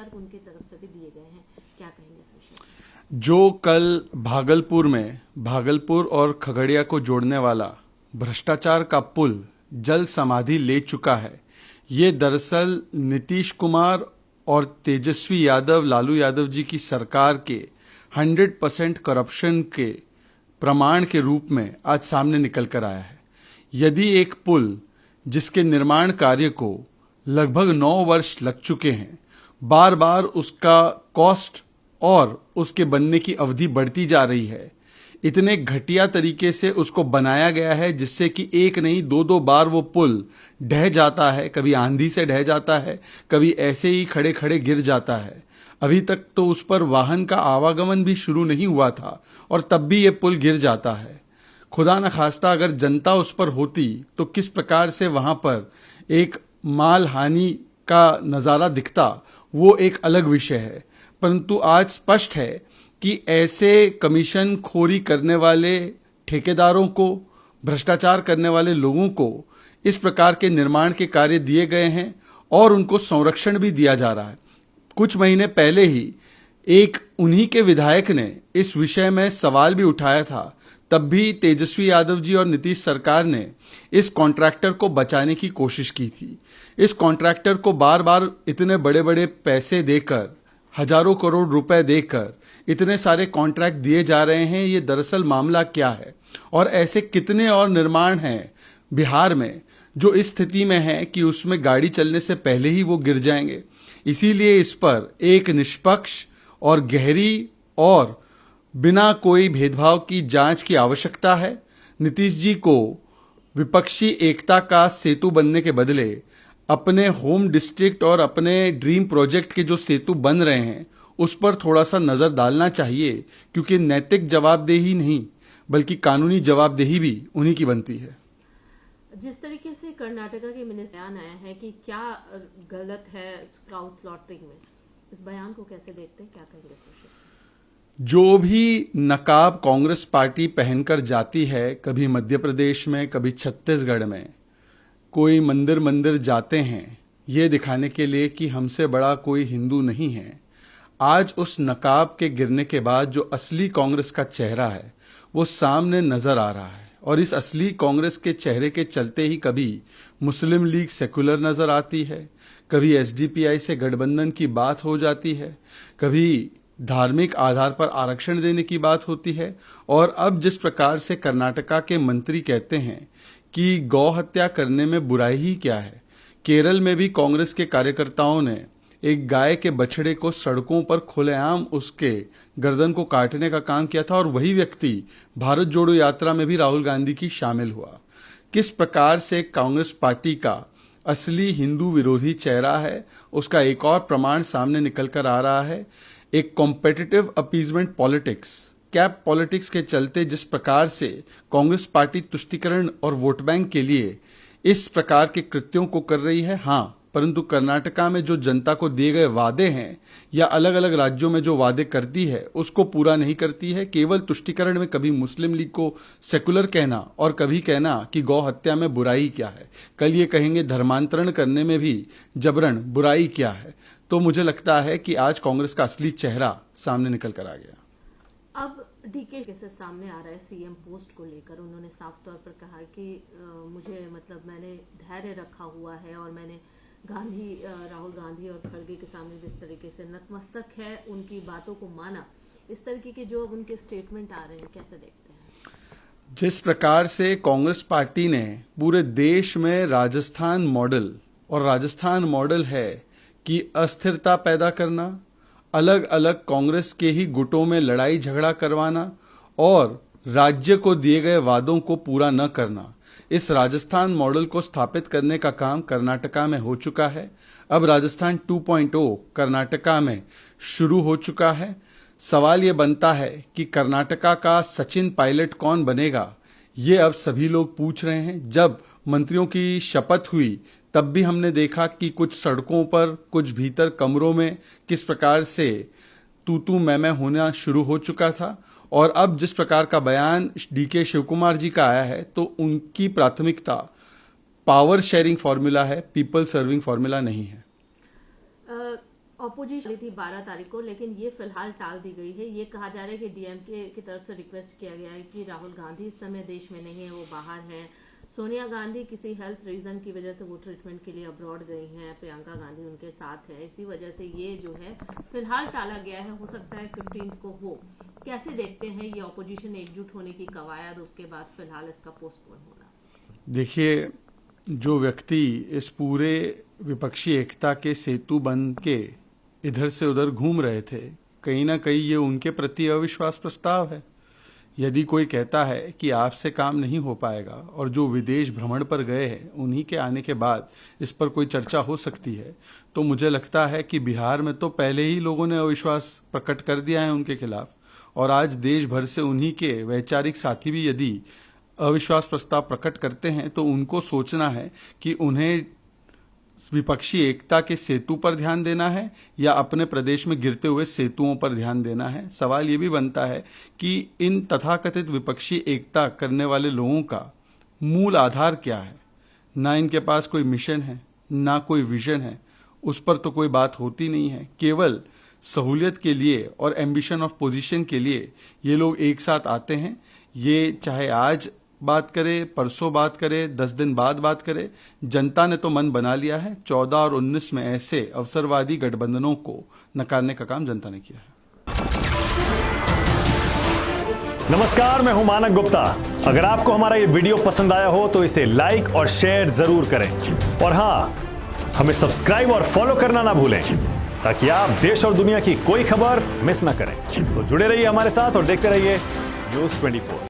संदर्भ उनकी तरफ से भी दिए गए हैं, क्या कहेंगे इस विषय पर? जो कल भागलपुर में भागलपुर और खगड़िया को जोड़ने वाला भ्रष्टाचार का पुल जल समाधि ले चुका है, ये दरअसल नीतीश कुमार और तेजस्वी यादव लालू यादव जी की सरकार के 100% करप्शन के प्रमाण के रूप में आज सामने निकल कर आया है। यदि एक पुल जिसके निर्माण कार्य को लगभग 9 वर्ष लग चुके हैं, बार बार उसका कॉस्ट और उसके बनने की अवधि बढ़ती जा रही है, इतने घटिया तरीके से उसको बनाया गया है जिससे कि एक नहीं 2-2 बार वो पुल ढह जाता है, कभी आंधी से ढह जाता है, कभी ऐसे ही खड़े खड़े गिर जाता है। अभी तक तो उस पर वाहन का आवागमन भी शुरू नहीं हुआ था और तब भी ये पुल गिर जाता है। खुदा न खास्ता अगर जनता उस पर होती तो किस प्रकार से वहां पर एक माल हानि का नजारा दिखता, वो एक अलग विषय है। परंतु आज स्पष्ट है कि ऐसे कमीशन खोरी करने वाले ठेकेदारों को, भ्रष्टाचार करने वाले लोगों को इस प्रकार के निर्माण के कार्य दिए गए हैं और उनको संरक्षण भी दिया जा रहा है। कुछ महीने पहले ही एक उन्हीं के विधायक ने इस विषय में सवाल भी उठाया था, तब भी तेजस्वी यादव जी और नीतीश सरकार ने इस कॉन्ट्रैक्टर को बचाने की कोशिश की थी। इस कॉन्ट्रैक्टर को बार बार इतने बड़े बड़े पैसे देकर, हजारों करोड़ रुपए देकर इतने सारे कॉन्ट्रैक्ट दिए जा रहे हैं, ये दरअसल मामला क्या है? और ऐसे कितने और निर्माण हैं बिहार में जो इस स्थिति में है कि उसमें गाड़ी चलने से पहले ही वो गिर जाएंगे। इसीलिए इस पर एक निष्पक्ष और गहरी और बिना कोई भेदभाव की जांच की आवश्यकता है। नीतीश जी को विपक्षी एकता का सेतु बनने के बदले अपने होम डिस्ट्रिक्ट और अपने ड्रीम प्रोजेक्ट के जो सेतु बन रहे हैं उस पर थोड़ा सा नजर डालना चाहिए, क्योंकि नैतिक जवाबदेही नहीं बल्कि कानूनी जवाबदेही भी उन्हीं की बनती है। जिस तरीके से कर्नाटका के मिनिस्टर बयान आया है कि क्या गलत है काउ स्लॉटरिंग में, इस बयान को कैसे देखते हैं, क्या कहेंगे इस विषय पर? जो भी नकाब कांग्रेस पार्टी पहनकर जाती है, कभी मध्य प्रदेश में, कभी छत्तीसगढ़ में, कोई मंदिर मंदिर जाते हैं ये दिखाने के लिए कि हमसे बड़ा कोई हिंदू नहीं है। आज उस नकाब के गिरने के बाद जो असली कांग्रेस का चेहरा है वो सामने नजर आ रहा है, और इस असली कांग्रेस के चेहरे के चलते ही कभी मुस्लिम लीग सेकुलर नजर आती है, कभी एसडीपीआई से गठबंधन की बात हो जाती है, कभी धार्मिक आधार पर आरक्षण देने की बात होती है, और अब जिस प्रकार से कर्नाटका के मंत्री कहते हैं कि गौ हत्या करने में बुराई ही क्या है। केरल में भी कांग्रेस के कार्यकर्ताओं ने एक गाय के बछड़े को सड़कों पर खुलेआम उसके गर्दन को काटने का काम किया था, और वही व्यक्ति भारत जोड़ो यात्रा में भी राहुल गांधी की शामिल हुआ। किस प्रकार से कांग्रेस पार्टी का असली हिंदू विरोधी चेहरा है, उसका एक और प्रमाण सामने निकल कर आ रहा है। एक competitive appeasement politics, cap politics के चलते जिस प्रकार से कांग्रेस पार्टी तुष्टीकरण और वोट बैंक के लिए इस प्रकार के कृत्यों को कर रही है, हाँ, परंतु कर्नाटका में जो जनता को दिए गए वादे हैं या अलग अलग राज्यों में जो वादे करती है उसको पूरा नहीं करती है। केवल तुष्टीकरण में कभी मुस्लिम लीग को सेकुलर कहना और कभी कहना कि गौ हत्या में बुराई क्या है, कल ये कहेंगे धर्मांतरण करने में भी जबरन बुराई क्या है। तो मुझे लगता है कि आज कांग्रेस का असली चेहरा सामने निकल कर आ गया। अब डीके से सामने आ रहा है सीएम पोस्ट को लेकर, उन्होंने साफ तौर पर कहा कि मुझे मैंने धैर्य रखा हुआ है और मैंने राहुल गांधी और खड़गे के सामने जिस तरीके से नतमस्तक है उनकी बातों को माना। इस तरीके के जो अब उनके स्टेटमेंट आ रहे हैं, कैसे देखते हैं? जिस प्रकार से कांग्रेस पार्टी ने पूरे देश में राजस्थान मॉडल, और राजस्थान मॉडल है कि अस्थिरता पैदा करना, अलग अलग कांग्रेस के ही गुटों में लड़ाई झगड़ा करवाना और राज्य को दिए गए वादों को पूरा न करना, इस राजस्थान मॉडल को स्थापित करने का काम कर्नाटका में हो चुका है। अब राजस्थान 2.0 कर्नाटका में शुरू हो चुका है। सवाल ये बनता है कि कर्नाटका का सचिन पायलट कौन बनेगा, ये अब सभी लोग पूछ रहे हैं। जब मंत्रियों की शपथ हुई तब भी हमने देखा कि कुछ सड़कों पर, कुछ भीतर कमरों में किस प्रकार से तू तू मैं होना शुरू हो चुका था, और अब जिस प्रकार का बयान डीके शिवकुमार जी का आया है तो उनकी प्राथमिकता पावर शेयरिंग फॉर्मूला है, पीपल सर्विंग फॉर्मूला नहीं है। ऑपोजिशन थी 12 तारीख को, लेकिन ये फिलहाल टाल दी गई है। ये कहा जा रहा है कि डीएमके की तरफ से रिक्वेस्ट किया गया है कि राहुल गांधी इस समय देश में नहीं है, वो बाहर हैं। सोनिया गांधी किसी हेल्थ रीजन की वजह से वो ट्रीटमेंट के लिए अब्रॉड गई हैं, प्रियंका गांधी उनके साथ है, इसी वजह से ये जो है फिलहाल टाला गया है। हो सकता है 15 को हो। कैसे देखते हैं ये ऑपोजिशन एकजुट होने की कवायद, उसके बाद फिलहाल इसका पोस्टपोन होना? देखिए, जो व्यक्ति इस पूरे विपक्षी एकता के सेतु बन के इधर से उधर घूम रहे थे, कहीं ना कहीं ये उनके प्रति अविश्वास प्रस्ताव है। यदि कोई कहता है कि आपसे काम नहीं हो पाएगा और जो विदेश भ्रमण पर गए हैं उन्हीं के आने के बाद इस पर कोई चर्चा हो सकती है, तो मुझे लगता है कि बिहार में तो पहले ही लोगों ने अविश्वास प्रकट कर दिया है उनके खिलाफ, और आज देश भर से उन्हीं के वैचारिक साथी भी यदि अविश्वास प्रस्ताव प्रकट करते हैं तो उनको सोचना है कि उन्हें विपक्षी एकता के सेतु पर ध्यान देना है या अपने प्रदेश में गिरते हुए सेतुओं पर ध्यान देना है। सवाल ये भी बनता है कि इन तथाकथित विपक्षी एकता करने वाले लोगों का मूल आधार क्या है। ना इनके पास कोई मिशन है, ना कोई विजन है, उस पर तो कोई बात होती नहीं है। केवल सहूलियत के लिए और एम्बिशन ऑफ पोजीशन के लिए ये लोग एक साथ आते हैं। ये चाहे आज बात करे, परसों बात करे, 10 दिन बाद बात करे, जनता ने तो मन बना लिया है। 14 और 19 में ऐसे अवसरवादी गठबंधनों को नकारने का काम जनता ने किया है। नमस्कार, मैं हूं मानक गुप्ता। अगर आपको हमारा ये वीडियो पसंद आया हो तो इसे लाइक और शेयर जरूर करें, और हां, हमें सब्सक्राइब और फॉलो करना ना भूलें ताकि आप देश और दुनिया की कोई खबर मिस ना करें। तो जुड़े रहिए हमारे साथ और देखते रहिए न्यूज़ 24।